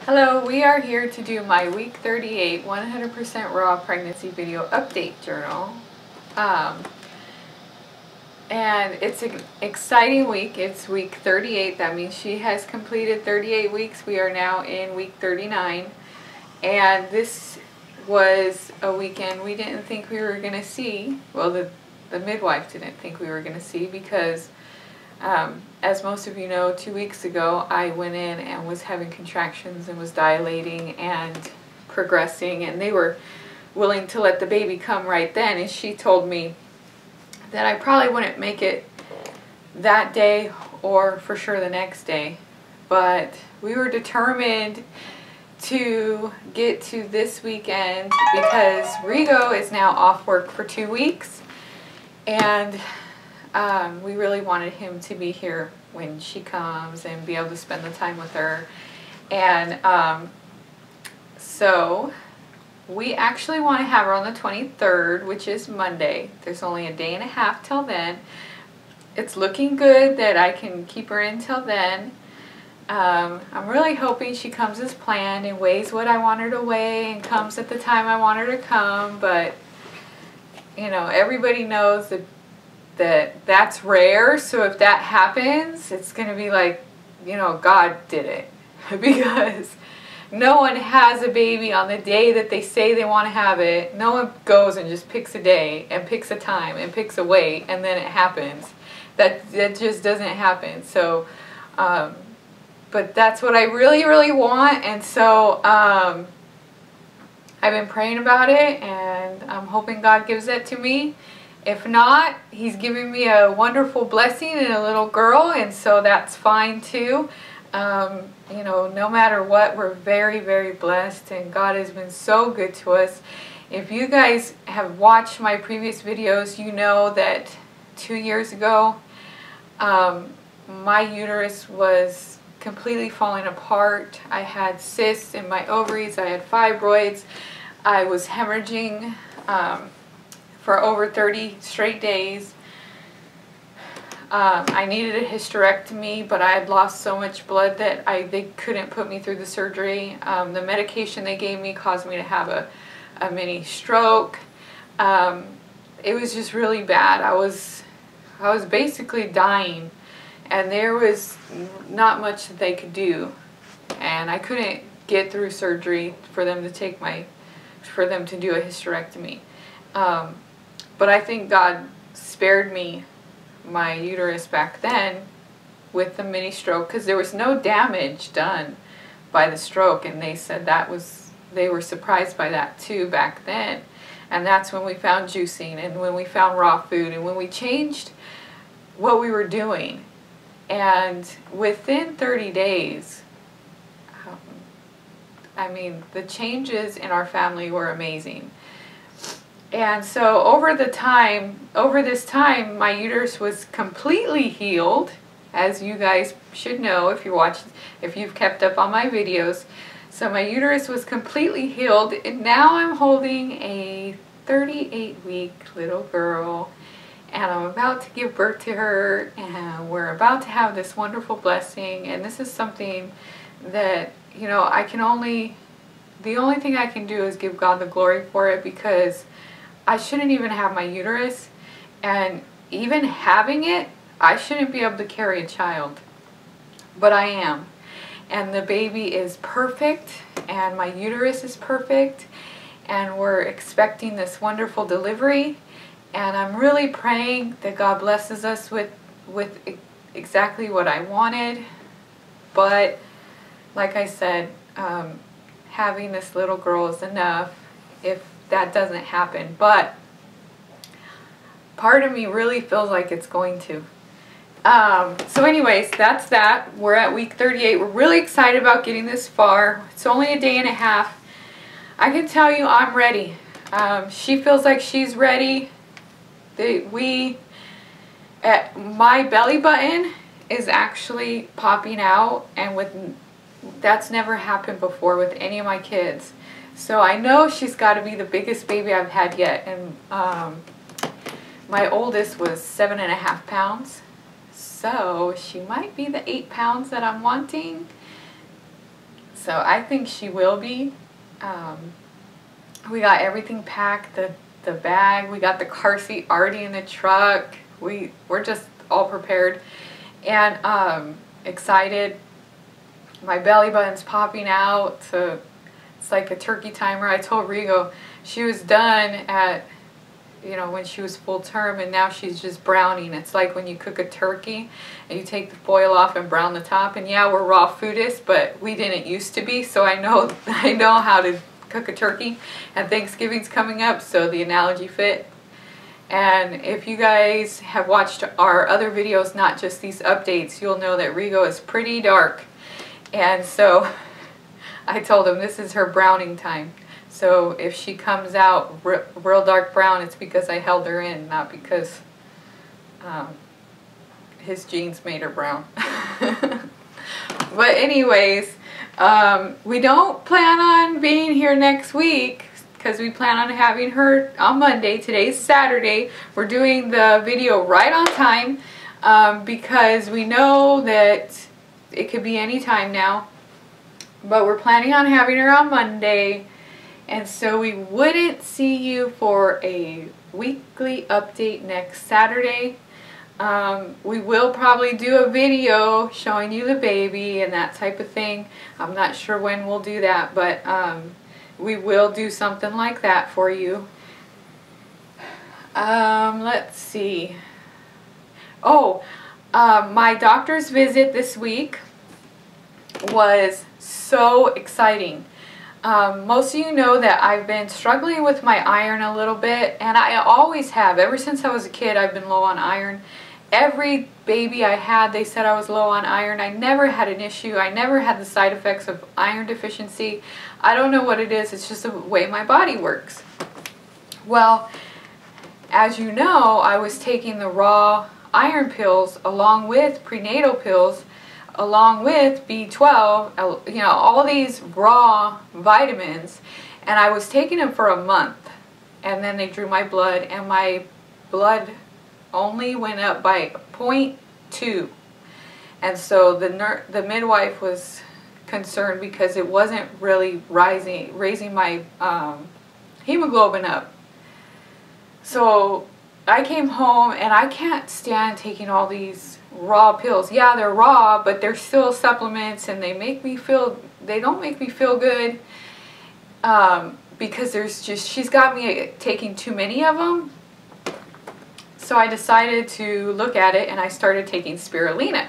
Hello, we are here to do my week 38 100% raw pregnancy video update journal. And it's an exciting week. It's week 38. That means she has completed 38 weeks. We are now in week 39. And this was a weekend we didn't think we were going to see. Well, the midwife didn't think we were going to see because as most of you know, 2 weeks ago I went in and was having contractions and was dilating and progressing, and they were willing to let the baby come right then, and she told me that I probably wouldn't make it that day or for sure the next day, but we were determined to get to this weekend because Rigo is now off work for 2 weeks, and we really wanted him to be here when she comes and be able to spend the time with her. And so we actually want to have her on the 23rd, which is Monday. There's only a day and a half till then. It's looking good that I can keep her in till then. I'm really hoping she comes as planned and weighs what I want her to weigh and comes at the time I want her to come, but you know, everybody knows that's rare, so if that happens, it's going to be like, you know, God did it. Because no one has a baby on the day that they say they want to have it. No one goes and just picks a day and picks a time and picks a weight and then it happens. That just doesn't happen. So, but that's what I really, really want, and so I've been praying about it, and I'm hoping God gives that to me. If not, He's giving me a wonderful blessing and a little girl, and so that's fine too. You know, no matter what, we're very, very blessed, and God has been so good to us. If you guys have watched my previous videos, you know that 2 years ago, my uterus was completely falling apart. I had cysts in my ovaries, I had fibroids, I was hemorrhaging for over 30 straight days. I needed a hysterectomy, but I had lost so much blood that they couldn't put me through the surgery. The medication they gave me caused me to have a mini stroke. It was just really bad. I was basically dying, and there was not much that they could do, and I couldn't get through surgery for them to do a hysterectomy. But I think God spared me my uterus back then with the mini stroke, because there was no damage done by the stroke, and they said they were surprised by that too back then. And that's when we found juicing, and when we found raw food, and when we changed what we were doing. And within 30 days, I mean, the changes in our family were amazing. And so over this time, my uterus was completely healed, as you guys should know if you've kept up on my videos. So my uterus was completely healed, and now I'm holding a 38-week little girl, and I'm about to give birth to her, and we're about to have this wonderful blessing. And this is something that, you know, the only thing I can do is give God the glory for it, because I shouldn't even have my uterus, and even having it, I shouldn't be able to carry a child, but I am. And the baby is perfect, and my uterus is perfect, and we're expecting this wonderful delivery, and I'm really praying that God blesses us with exactly what I wanted. But like I said, having this little girl is enough if that doesn't happen. But part of me really feels like it's going to. So anyways, that's that. We're at week 38. We're really excited about getting this far. It's only a day and a half. I can tell you I'm ready. She feels like she's ready. My belly button is actually popping out, and that's never happened before with any of my kids. So I know she's got to be the biggest baby I've had yet. And my oldest was 7.5 pounds. So she might be the 8 pounds that I'm wanting. So I think she will be. We got everything packed, the bag, we got the car seat already in the truck. We're just all prepared and excited. My belly button's popping out, so it's like a turkey timer. I told Rigo she was done at, you know, when she was full term, and now she's just browning. It's like when you cook a turkey and you take the foil off and brown the top. And yeah, we're raw foodists, but we didn't used to be, so I know how to cook a turkey. And Thanksgiving's coming up, so the analogy fit. And if you guys have watched our other videos, not just these updates, you'll know that Rigo is pretty dark. And so I told him this is her browning time. So if she comes out real dark brown, it's because I held her in, not because his genes made her brown. But anyways, we don't plan on being here next week because we plan on having her on Monday. Today's Saturday. We're doing the video right on time because we know that it could be any time now. But we're planning on having her on Monday. And so we wouldn't see you for a weekly update next Saturday. We will probably do a video showing you the baby and that type of thing. I'm not sure when we'll do that, but we will do something like that for you. Let's see. Oh, my doctor's visit this week was so exciting. Most of you know that I've been struggling with my iron a little bit, and I always have. Ever since I was a kid, I've been low on iron. Every baby I had, they said I was low on iron. I never had an issue. I never had the side effects of iron deficiency. I don't know what it is. It's just the way my body works. Well, as you know, I was taking the raw iron pills along with prenatal pills, along with B12, you know, all these raw vitamins, and I was taking them for a month, and then they drew my blood, and my blood only went up by 0.2, and so the midwife was concerned because it wasn't really raising my hemoglobin up. So I came home, and I can't stand taking all these raw pills. Yeah, they're raw, but they're still supplements, and they don't make me feel good because she's got me taking too many of them. So I decided to look at it, and I started taking spirulina.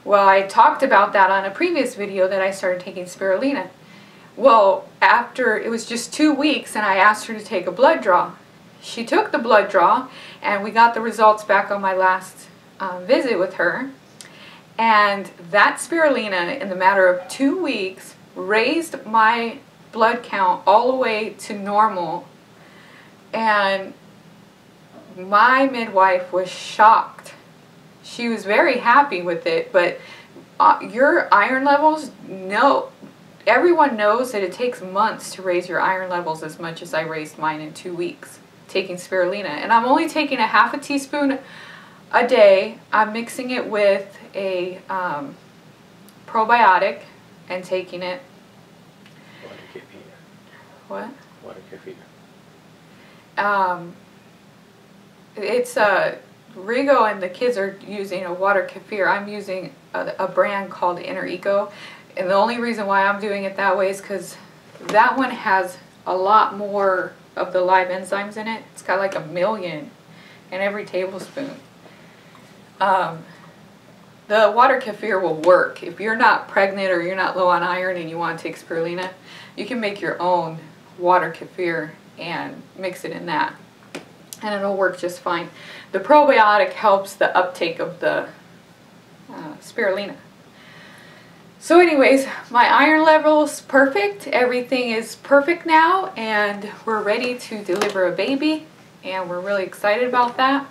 Well, I talked about that on a previous video that I started taking spirulina. Well, after it was just 2 weeks, and I asked her to take a blood draw. She took the blood draw, and we got the results back on my last visit with her, and that spirulina in the matter of 2 weeks raised my blood count all the way to normal, and my midwife was shocked. She was very happy with it, but your iron levels, no, everyone knows that it takes months to raise your iron levels as much as I raised mine in 2 weeks taking spirulina, and I'm only taking a half a teaspoon a day. I'm mixing it with a probiotic and taking it. Water kefir. What? Water kefir. It's Rigo and the kids are using a water kefir. I'm using a brand called Inner Eco, and the only reason why I'm doing it that way is because that one has a lot more of the live enzymes in it. It's got like 1 million in every tablespoon. The water kefir will work. If you're not pregnant or you're not low on iron and you want to take spirulina, you can make your own water kefir and mix it in that, and it'll work just fine. The probiotic helps the uptake of the spirulina. So anyways, my iron level's perfect. Everything is perfect now, and we're ready to deliver a baby, and we're really excited about that.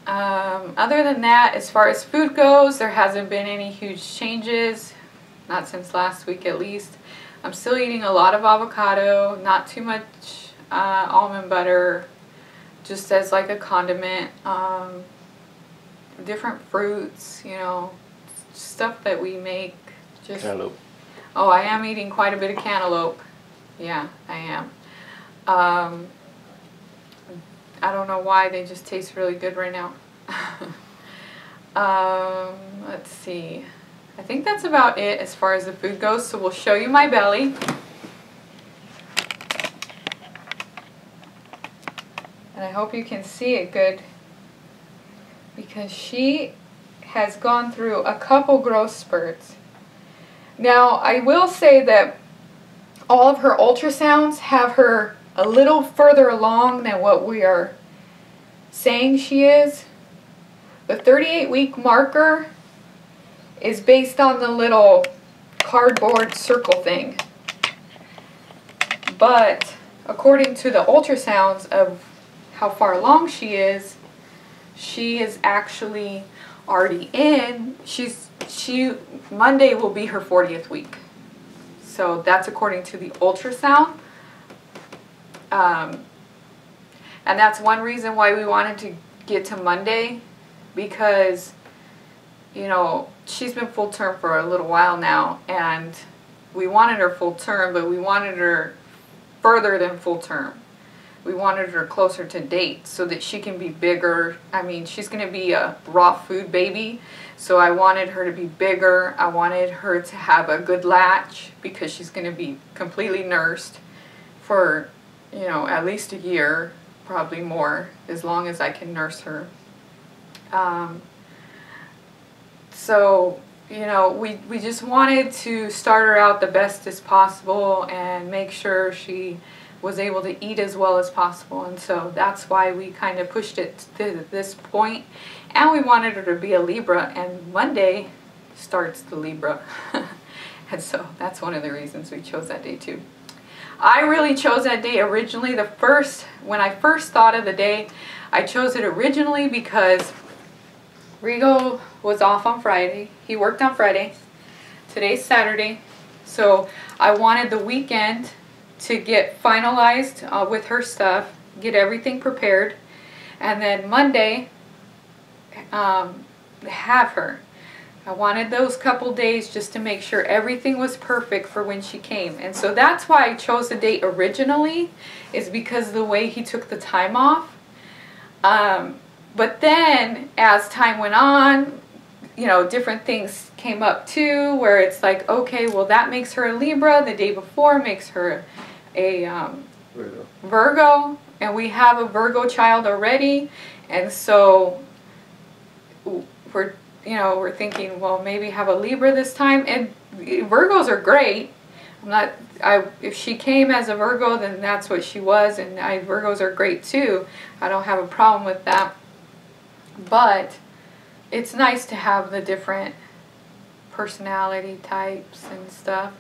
Other than that, as far as food goes, there hasn't been any huge changes, not since last week at least. I'm still eating a lot of avocado, not too much almond butter, just as like a condiment, different fruits, you know, stuff that we make. Just Cantaloupe. Oh, I am eating quite a bit of cantaloupe. Yeah, I am. I don't know why, they just taste really good right now. Let's see. I think that's about it as far as the food goes, so we'll show you my belly. And I hope you can see it good, because she has gone through a couple growth spurts. Now, I will say that all of her ultrasounds have her a little further along than what we are saying she is. The 38-week marker is based on the little cardboard circle thing. But according to the ultrasounds of how far along she is actually already in. Monday will be her 40th week. So that's according to the ultrasound. And that's one reason why we wanted to get to Monday, because, you know, she's been full term for a little while now, and we wanted her full term, but we wanted her further than full term. We wanted her closer to date so that she can be bigger. I mean, she's going to be a raw food baby, so I wanted her to be bigger. I wanted her to have a good latch, because she's going to be completely nursed for, you know, at least a year, probably more, as long as I can nurse her. So, you know, we just wanted to start her out the best as possible and make sure she was able to eat as well as possible, and so that's why we kind of pushed it to this point. And we wanted her to be a Libra, and Monday starts the Libra. And so that's one of the reasons we chose that day too. I really chose that day originally. When I first thought of the day, I chose it originally because Rigo was off on Friday. He worked on Friday. Today's Saturday. So I wanted the weekend to get finalized with her stuff, get everything prepared, and then Monday have her. I wanted those couple days just to make sure everything was perfect for when she came. And so that's why I chose the date originally, is because of the way he took the time off. But then as time went on, you know, different things came up too, where it's like, okay, well, that makes her a Libra. The day before makes her a Virgo, and we have a Virgo child already, and so we're thinking, well, maybe have a Libra this time. And Virgos are great. If she came as a Virgo, then that's what she was, and Virgos are great too. I don't have a problem with that. But it's nice to have the different personality types and stuff.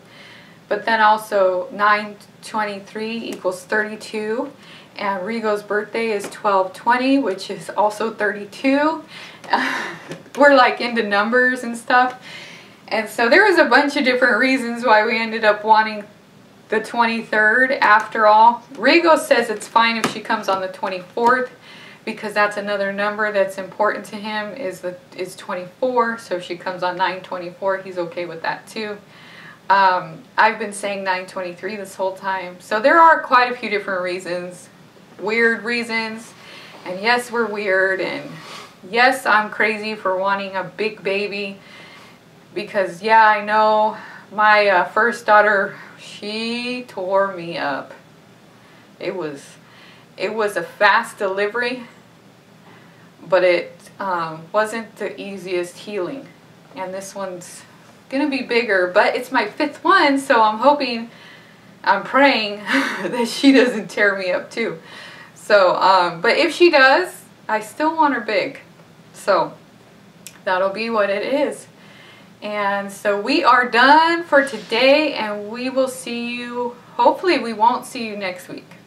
But then also 9/23 equals 32, and Rigo's birthday is 12/20, which is also 32. We're like into numbers and stuff. And so there was a bunch of different reasons why we ended up wanting the 23rd after all. Rigo says it's fine if she comes on the 24th, because that's another number that's important to him, is 24. So if she comes on 9/24, he's okay with that too. I've been saying 9/23 this whole time. So there are quite a few different reasons, weird reasons. And yes, we're weird, and yes, I'm crazy for wanting a big baby, because yeah, I know my first daughter, she tore me up. It was a fast delivery, but it wasn't the easiest healing. And this one's gonna be bigger, but it's my 5th one, so I'm praying that she doesn't tear me up too. So, but if she does, I still want her big. So that'll be what it is. And so we are done for today, and we will see you, hopefully we won't see you next week.